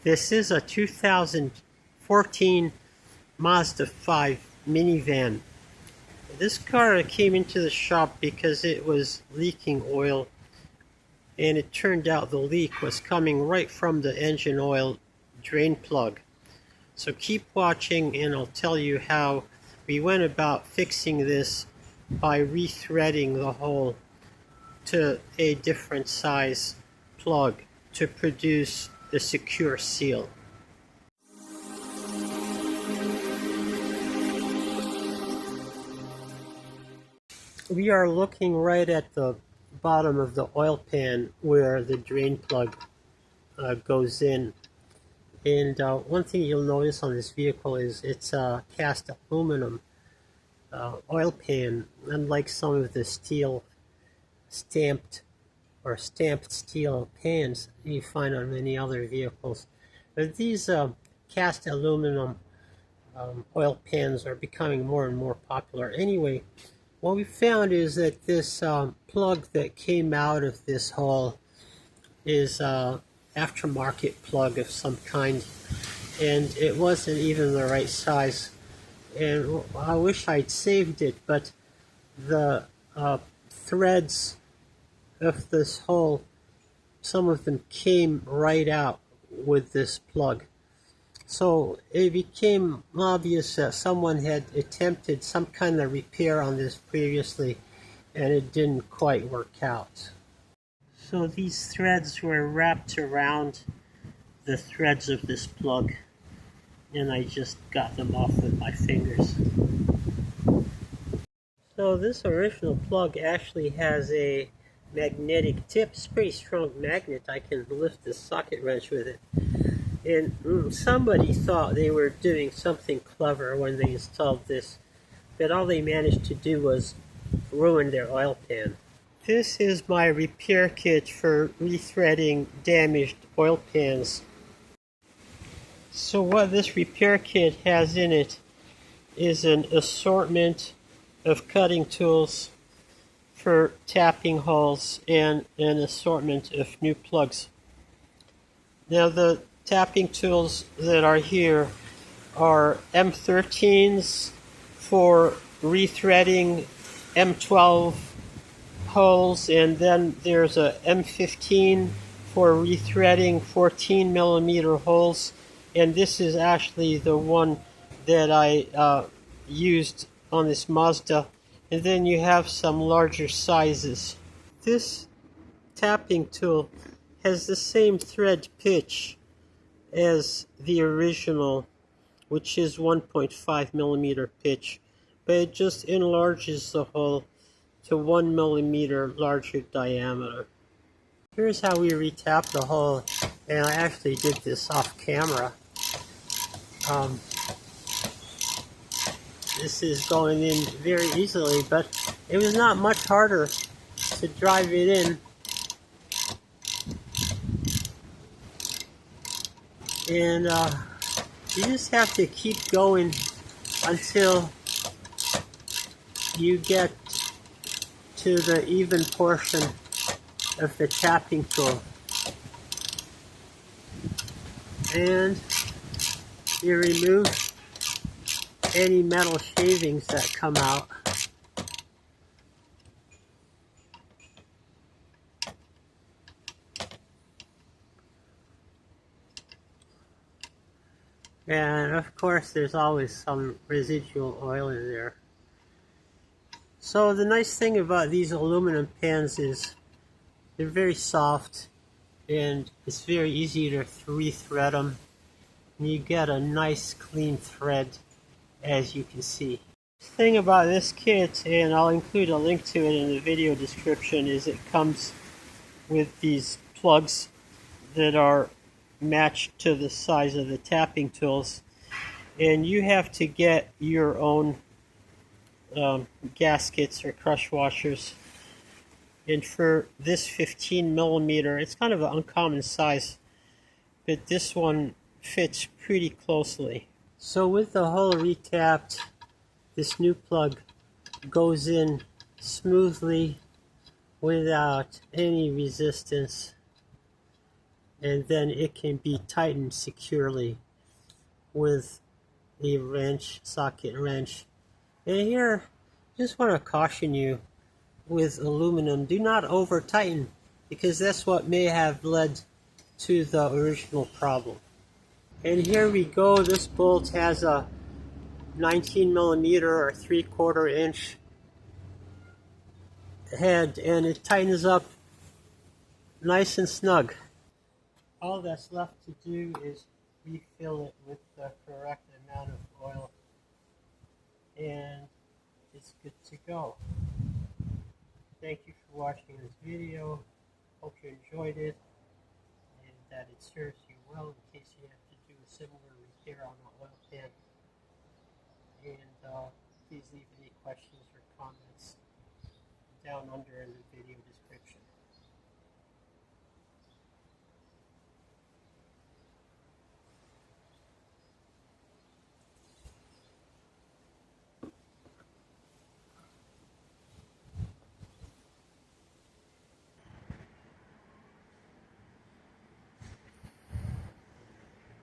This is a 2014 Mazda 5 minivan. This car came into the shop because it was leaking oil, and it turned out the leak was coming right from the engine oil drain plug. So keep watching and I'll tell you how we went about fixing this by rethreading the hole to a different size plug to produce the secure seal. We are looking right at the bottom of the oil pan where the drain plug goes in. And one thing you'll notice on this vehicle is it's a cast aluminum oil pan, unlike some of the steel stamped steel pans you find on many other vehicles. But these cast aluminum oil pans are becoming more and more popular. Anyway, what we found is that this plug that came out of this hole is aftermarket plug of some kind, and it wasn't even the right size, and I wish I'd saved it, but the threads of this hole, some of them came right out with this plug. So it became obvious that someone had attempted some kind of repair on this previously, and it didn't quite work out. So these threads were wrapped around the threads of this plug, and I just got them off with my fingers. So this original plug actually has a magnetic tip. It's a pretty strong magnet. I can lift the socket wrench with it. And somebody thought they were doing something clever when they installed this, but all they managed to do was ruin their oil pan. This is my repair kit for rethreading damaged oil pans. So what this repair kit has in it is an assortment of cutting tools for tapping holes and an assortment of new plugs. Now the tapping tools that are here are M13s for rethreading M12 holes, and then there's a M15 for rethreading 14 millimeter holes, and this is actually the one that I used on this Mazda. And then you have some larger sizes. This tapping tool has the same thread pitch as the original, which is 1.5 millimeter pitch, but it just enlarges the hole to 1 millimeter larger diameter. Here's how we retap the hole, and I actually did this off camera. This is going in very easily, but it was not much harder to drive it in. And you just have to keep going until you get to the even portion of the tapping tool. And you remove any metal shavings that come out. And of course there's always some residual oil in there. So the nice thing about these aluminum pans is they're very soft, and it's very easy to rethread them. And you get a nice clean thread, as you can see. The thing about this kit, and I'll include a link to it in the video description, is it comes with these plugs that are matched to the size of the tapping tools, and you have to get your own gaskets or crush washers. And for this 15 millimeter, it's kind of an uncommon size, but this one fits pretty closely. So with the hole retapped, this new plug goes in smoothly without any resistance, and then it can be tightened securely with a wrench, socket wrench. And here, just want to caution you with aluminum, do not over tighten, because that's what may have led to the original problem. And here we go. This bolt has a 19 millimeter or 3/4 inch head, and it tightens up nice and snug. All that's left to do is refill it with the correct amount of oil, and it's good to go. Thank you for watching this video. Hope you enjoyed it and that it serves you well in case you have to do a similar repair on an oil pan. And please leave any questions or comments down under in the video description.